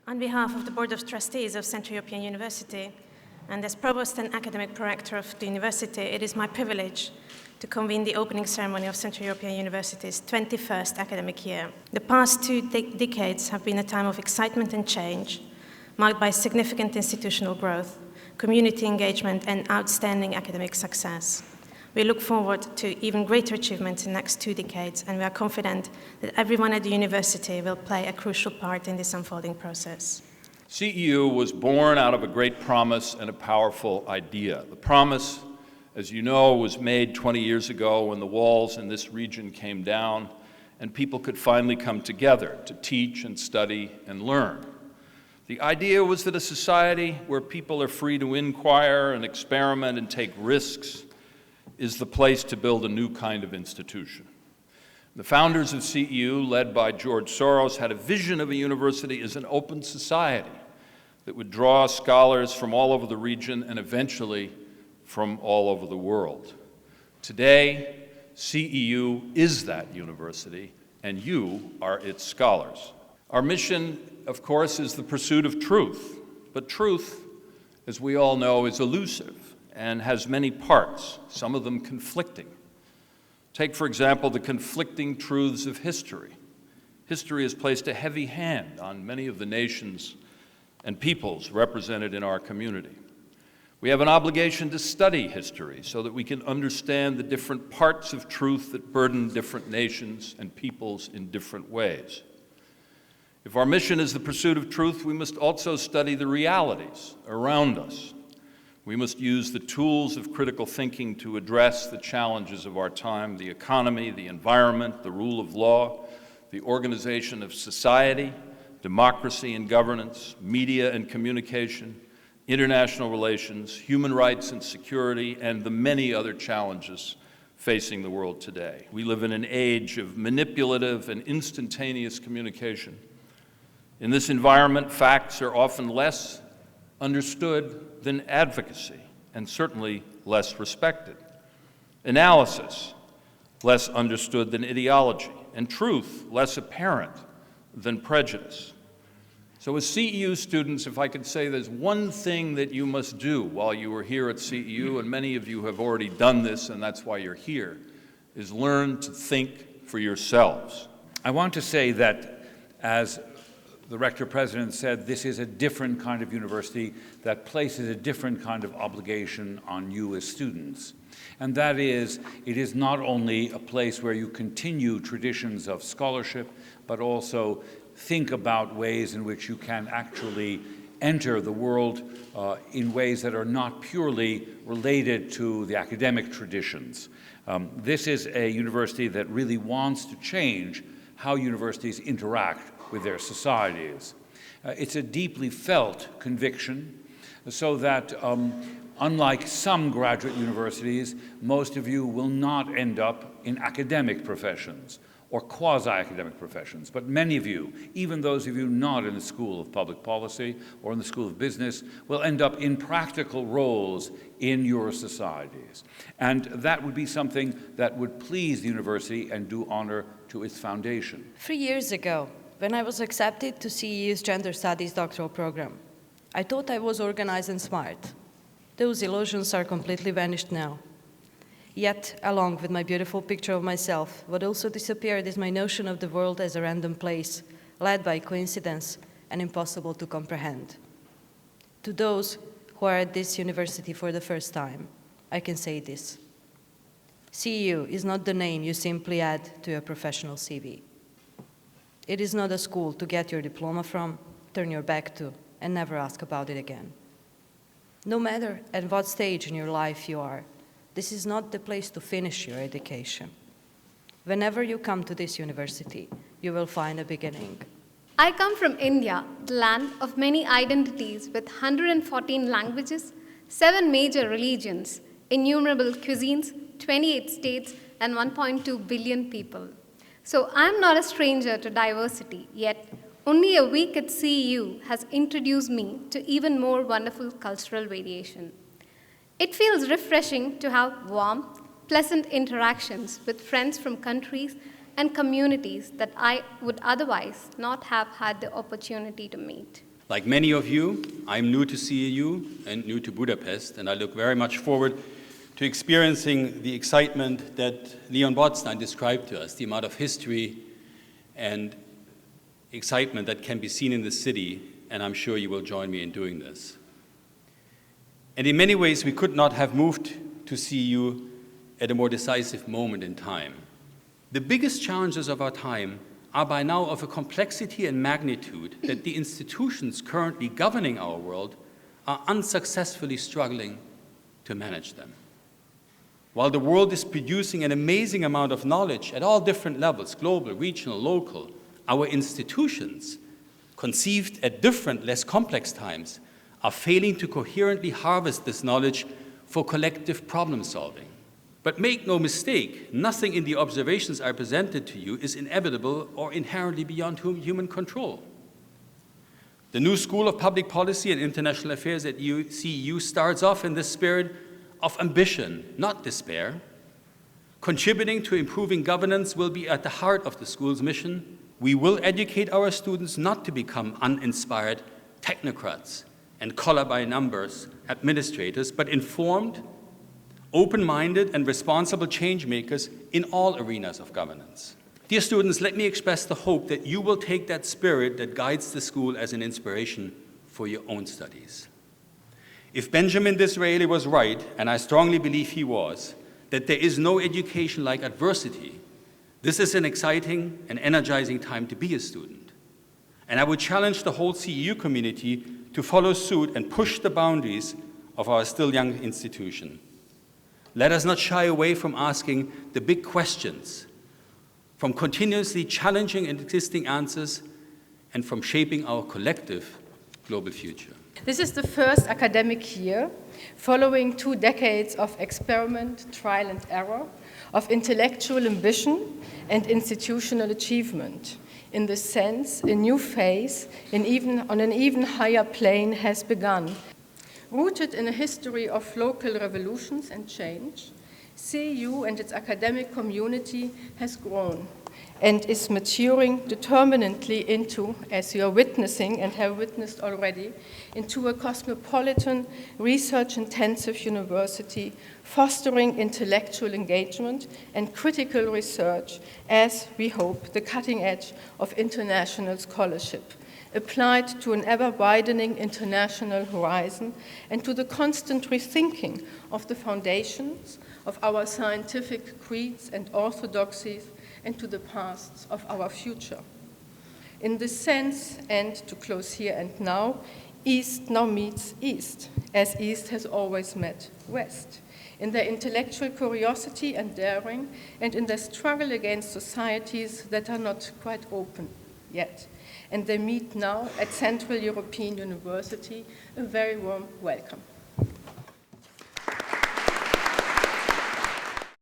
On behalf of the Board of Trustees of Central European University, and as Provost and Academic Pro-Rector of the University, it is my privilege to convene the opening ceremony of Central European University's 21st academic year. The past two decades have been a time of excitement and change, marked by significant institutional growth, community engagement, and outstanding academic success. We look forward to even greater achievements in the next 2 decades, and we are confident that everyone at the university will play a crucial part in this unfolding process. CEU was born out of a great promise and a powerful idea. The promise, as you know, was made 20 years ago when the walls in this region came down and people could finally come together to teach and study and learn. The idea was that a society where people are free to inquire and experiment and take risks is the place to build a new kind of institution. The founders of CEU, led by George Soros, had a vision of a university as an open society that would draw scholars from all over the region and eventually from all over the world. Today, CEU is that university, and you are its scholars. Our mission, of course, is the pursuit of truth, but truth, as we all know, is elusive and has many parts, some of them conflicting. Take, for example, the conflicting truths of history. History has placed a heavy hand on many of the nations and peoples represented in our community. We have an obligation to study history so that we can understand the different parts of truth that burden different nations and peoples in different ways. If our mission is the pursuit of truth, we must also study the realities around us. We must use the tools of critical thinking to address the challenges of our time: the economy, the environment, the rule of law, the organization of society, democracy and governance, media and communication, international relations, human rights and security, and the many other challenges facing the world today. We live in an age of manipulative and instantaneous communication. In this environment, facts are often less understood than advocacy, and certainly less respected. Analysis, less understood than ideology, and truth, less apparent than prejudice. So as CEU students, if I could say there's one thing that you must do while you are here at CEU, and many of you have already done this, and that's why you're here, is learn to think for yourselves. I want to say that, as the Rector-President said, this is a different kind of university that places a different kind of obligation on you as students. And that is, it is not only a place where you continue traditions of scholarship, but also think about ways in which you can actually enter the world in ways that are not purely related to the academic traditions. This is a university that really wants to change how universities interact with their societies. It's a deeply felt conviction, so that unlike some graduate universities, most of you will not end up in academic professions or quasi-academic professions, but many of you, even those of you not in the School of Public Policy or in the School of Business, will end up in practical roles in your societies. And that would be something that would please the university and do honor to its foundation. 3 years ago, when I was accepted to CEU's Gender Studies doctoral program, I thought I was organized and smart. Those illusions are completely vanished now. Yet, along with my beautiful picture of myself, what also disappeared is my notion of the world as a random place, led by coincidence and impossible to comprehend. To those who are at this university for the first time, I can say this: CEU is not the name you simply add to your professional CV. It is not a school to get your diploma from, turn your back to, and never ask about it again. No matter at what stage in your life you are, this is not the place to finish your education. Whenever you come to this university, you will find a beginning. I come from India, the land of many identities with 114 languages, 7 major religions, innumerable cuisines, 28 states, and 1.2 billion people. So I'm not a stranger to diversity, yet only a week at CEU has introduced me to even more wonderful cultural variation. It feels refreshing to have warm, pleasant interactions with friends from countries and communities that I would otherwise not have had the opportunity to meet. Like many of you, I'm new to CEU and new to Budapest, and I look very much forward to experiencing the excitement that Leon Botstein described to us, the amount of history and excitement that can be seen in the city, and I'm sure you will join me in doing this. And in many ways, we could not have moved to CEU at a more decisive moment in time. The biggest challenges of our time are by now of a complexity and magnitude that the institutions currently governing our world are unsuccessfully struggling to manage them. While the world is producing an amazing amount of knowledge at all different levels, global, regional, local, our institutions, conceived at different, less complex times, are failing to coherently harvest this knowledge for collective problem solving. But make no mistake, nothing in the observations I presented to you is inevitable or inherently beyond human control. The new School of Public Policy and International Affairs at CEU starts off in the spirit of ambition, not despair. Contributing to improving governance will be at the heart of the school's mission. We will educate our students not to become uninspired technocrats and color-by-numbers administrators, but informed, open-minded, and responsible change makers in all arenas of governance. Dear students, let me express the hope that you will take that spirit that guides the school as an inspiration for your own studies. If Benjamin Disraeli was right, and I strongly believe he was, that there is no education like adversity, this is an exciting and energizing time to be a student. And I would challenge the whole CEU community to follow suit and push the boundaries of our still young institution. Let us not shy away from asking the big questions, from continuously challenging existing answers, and from shaping our collective global future. This is the first academic year following 2 decades of experiment, trial and error, of intellectual ambition and institutional achievement. In this sense, a new phase on an even higher plane has begun. Rooted in a history of local revolutions and change, CEU and its academic community has grown and is maturing determinedly into, as you are witnessing and have witnessed already, into a cosmopolitan, research-intensive university fostering intellectual engagement and critical research as, we hope, the cutting edge of international scholarship, applied to an ever-widening international horizon and to the constant rethinking of the foundations of our scientific creeds and orthodoxies and to the paths of our future. In this sense, and to close here and now, East now meets East, as East has always met West, in their intellectual curiosity and daring, and in their struggle against societies that are not quite open yet. And they meet now at Central European University. A very warm welcome.